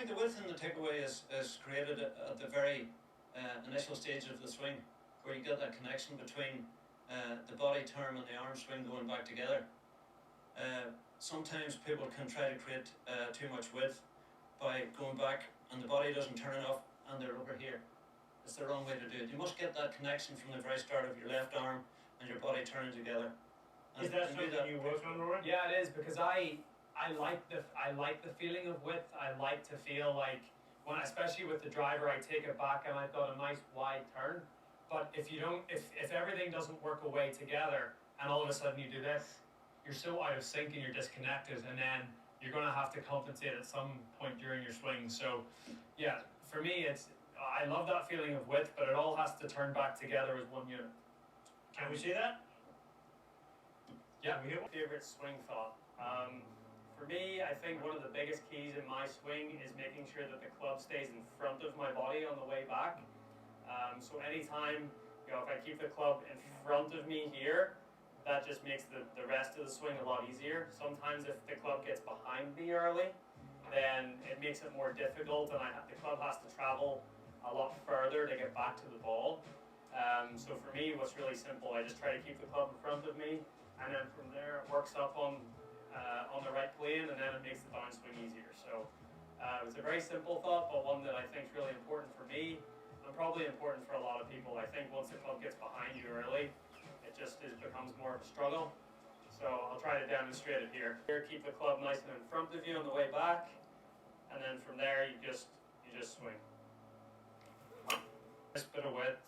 think the width in the takeaway is created at the very initial stage of the swing, where you get that connection between the body turn and the arm swing going back together. Sometimes people can try to create too much width by going back and the body doesn't turn enough and they're over here. It's the wrong way to do it. You must get that connection from the very start of your left arm and your body turning together. Is that something you work on, Rory? Yeah, it is, because I like the feeling of width. I like to feel like, when, especially with the driver, I take it back and I've got a nice wide turn. But if everything doesn't work away together and all of a sudden you do this, you're so out of sync and you're disconnected, and then you're going to have to compensate at some point during your swing. So yeah, for me, I love that feeling of width, but it all has to turn back together as one unit. Can we see that? Yeah, favorite swing thought. For me, I think one of the biggest keys in my swing is making sure that the club stays in front of my body on the way back. So anytime, if I keep the club in front of me here, that just makes the rest of the swing a lot easier. Sometimes if the club gets behind me early, then it makes it more difficult, and the club has to travel a lot further to get back to the ball. So for me, what's really simple, I just try to keep the club in front of me, and then from there it works up on the right plane, and then it makes the downswing easier. So it's a very simple thought, but one that I think is really important for me, and probably important for a lot of people. I think once the club gets behind you early, it becomes more of a struggle. So I'll try to demonstrate it here. Here, keep the club nice and in front of you on the way back, and then from there you just swing. Nice bit of width.